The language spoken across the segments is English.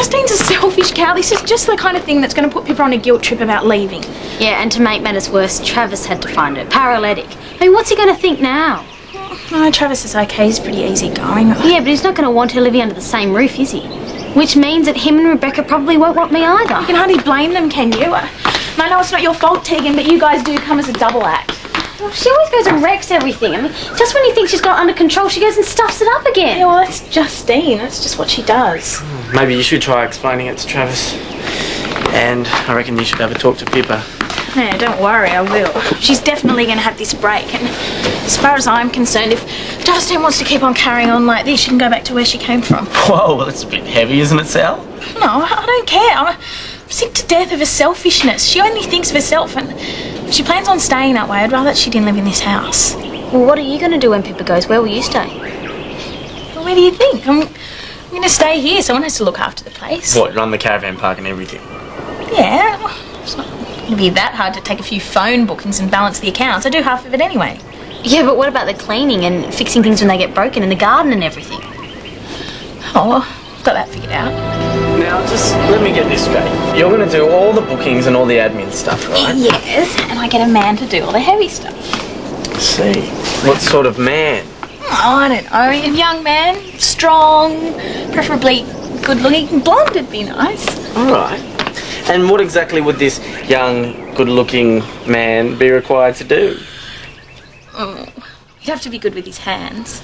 Justine's a selfish cow. This is just the kind of thing that's going to put Pippa on a guilt trip about leaving. Yeah, and to make matters worse, Travis had to find her. Paralytic. I mean, what's he going to think now? No, Travis is okay. He's pretty easygoing. Yeah, but he's not going to want her living under the same roof, is he? Which means that him and Rebecca probably won't want me either. You can hardly blame them, can you? I know it's not your fault, Tegan, but you guys do come as a double act. Well, she always goes and wrecks everything. I mean, just when you think she's got it under control, she goes and stuffs it up again. Yeah, well, that's Justine. That's just what she does. Maybe you should try explaining it to Travis. And I reckon you should have a talk to Pippa. Yeah, don't worry, I will. She's definitely going to have this break. And as far as I'm concerned, if Justine wants to keep on carrying on like this, she can go back to where she came from. Whoa, well, that's a bit heavy, isn't it, Sal? No, I don't care. I'm sick to death of her selfishness. She only thinks of herself, and if she plans on staying that way, I'd rather that she didn't live in this house. Well, what are you going to do when Pippa goes? Where will you stay? Well, where do you think? I'm going to stay here. Someone has to look after the place. What, run the caravan park and everything? Yeah, well, it's not going to be that hard to take a few phone bookings and balance the accounts. I do half of it anyway. Yeah, but what about the cleaning and fixing things when they get broken in the garden and everything? Oh, well, I've got that figured out. Now, just let me get this straight. You're going to do all the bookings and all the admin stuff, right? Yes, and I get a man to do all the heavy stuff. I see. What sort of man? Oh, I don't know. A young man, strong, preferably good-looking. Blonde would be nice. All right. And what exactly would this young, good-looking man be required to do? Oh, he'd have to be good with his hands.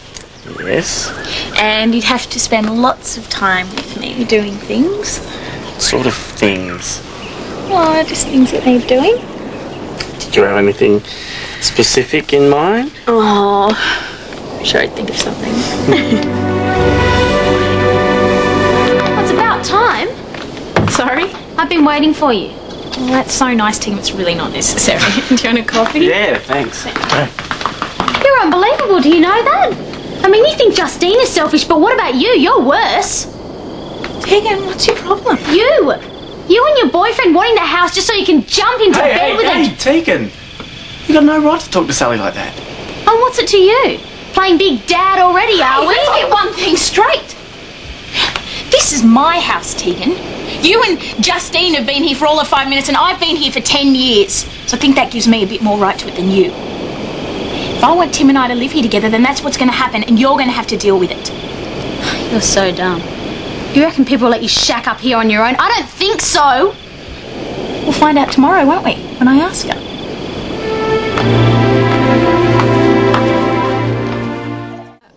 Yes. And he'd have to spend lots of time with me doing things. What sort of things? Oh, just things that need doing. Did you have anything specific in mind? Oh, I'm sure I'd think of something. Well, it's about time. Sorry? I've been waiting for you. Well, that's so nice, Tim. It's really not necessary. Do you want a coffee? Yeah, thanks. You're unbelievable, do you know that? I mean, you think Justine is selfish, but what about you? You're worse. Tegan, what's your problem? You and your boyfriend wanting the house just so you can jump into bed with Hey, it. Tegan! You got no right to talk to Sally like that. Oh, what's it to you? Playing big dad already, are we? Let's get one thing straight. This is my house, Tegan. You and Justine have been here for all of 5 minutes, and I've been here for 10 years. So I think that gives me a bit more right to it than you. If I want Tim and I to live here together, then that's what's going to happen, and you're going to have to deal with it. You're so dumb. You reckon people will let you shack up here on your own? I don't think so. We'll find out tomorrow, won't we? When I ask her.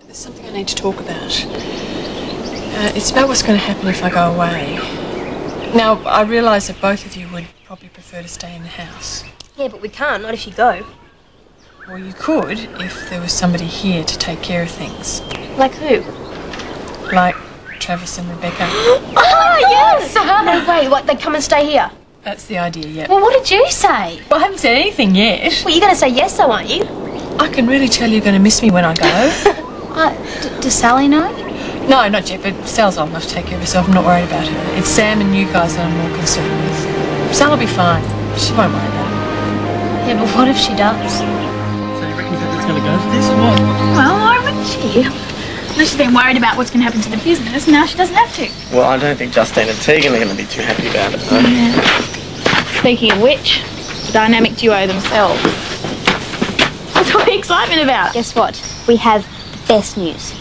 There's something I need to talk about. It's about what's going to happen if I go away. Now, I realise that both of you would probably prefer to stay in the house. Yeah, but we can't, not if you go. Or you could if there was somebody here to take care of things. Like who? Like Travis and Rebecca. Oh, yes! No way, what, they come and stay here? That's the idea, yeah. Well, what did you say? Well, I haven't said anything yet. Well, you're going to say yes, though, aren't you? I can really tell you're going to miss me when I go. Does Sally know? No, not yet, but Sal's old enough to take care of herself. I'm not worried about her. It's Sam and you guys that I'm more concerned with. Sal will be fine. She won't worry about it. Yeah, but what if she does? So you reckon that's going to go for this or what? Well, why wouldn't she? Unless she's been worried about what's going to happen to the business, now she doesn't have to. Well, I don't think Justine and Tegan are going to be too happy about it, though. Yeah. Speaking of which, the dynamic duo themselves. What's all the excitement about? Guess what? We have the best news.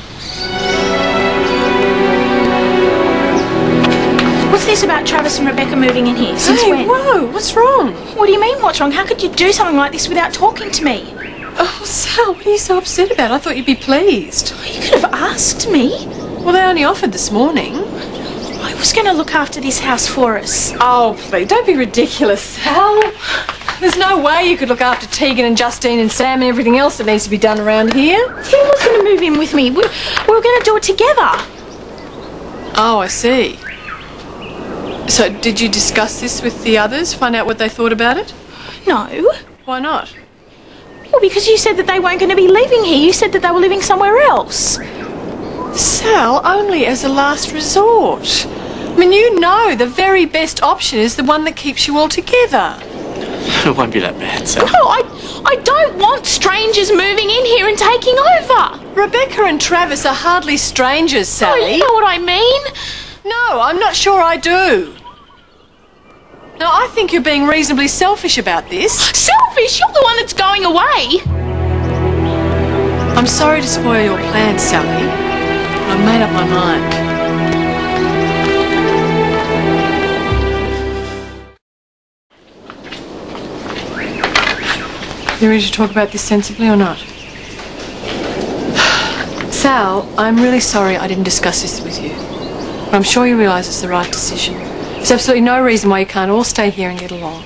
What's this about Travis and Rebecca moving in here? Since Hey, when? whoa, what's wrong? What do you mean, what's wrong? How could you do something like this without talking to me? Oh, Sal, what are you so upset about? I thought you'd be pleased. You could have asked me. Well, they only offered this morning. I was going to look after this house for us. Oh, please, don't be ridiculous, Sal. There's no way you could look after Tegan and Justine and Sam and everything else that needs to be done around here. Tim was going to move in with me. We were going to do it together. Oh, I see. So, did you discuss this with the others? Find out what they thought about it? No. Why not? Well, because you said that they weren't going to be living here. You said that they were living somewhere else. Sal, only as a last resort. I mean, you know the very best option is the one that keeps you all together. It won't be that bad, Sal. No, I don't want strangers moving in here and taking over. Rebecca and Travis are hardly strangers, Oh, Sally. you know what I mean? No, I'm not sure I do. No, I think you're being reasonably selfish about this. Selfish? You're the one that's going away. I'm sorry to spoil your plans, Sally. I've made up my mind. You ready to talk about this sensibly or not? Sal, I'm really sorry I didn't discuss this with you. But I'm sure you realise it's the right decision. There's absolutely no reason why you can't all stay here and get along.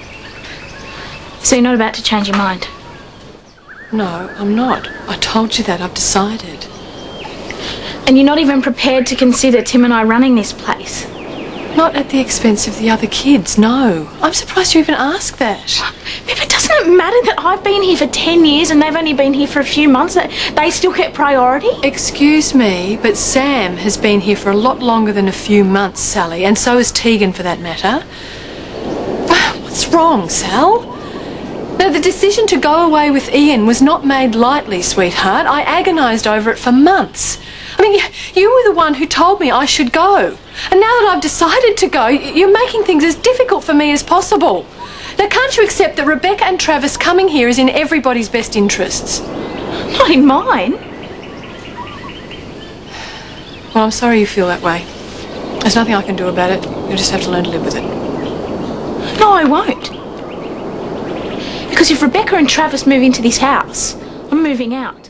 So you're not about to change your mind? No, I'm not. I told you that. I've decided. And you're not even prepared to consider Tim and I running this place? Not at the expense of the other kids, no. I'm surprised you even asked that. Pippa, doesn't it matter that I've been here for 10 years and they've only been here for a few months? That they still get priority? Excuse me, but Sam has been here for a lot longer than a few months, Sally, and so has Tegan for that matter. What's wrong, Sal? No, the decision to go away with Ian was not made lightly, sweetheart. I agonised over it for months. I mean, you were the one who told me I should go. And now that I've decided to go, you're making things as difficult for me as possible. Now, can't you accept that Rebecca and Travis coming here is in everybody's best interests? Not in mine. Well, I'm sorry you feel that way. There's nothing I can do about it. You'll just have to learn to live with it. No, I won't. Because if Rebecca and Travis move into this house, I'm moving out.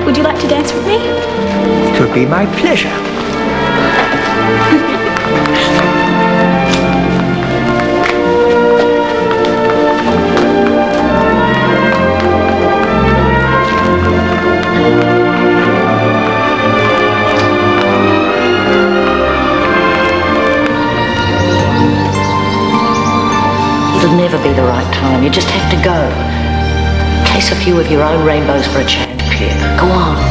Would you like to dance with me? It would be my pleasure. It'll never be the right time. You just have to go. Chase a few of your own rainbows for a change, Pip. Go on.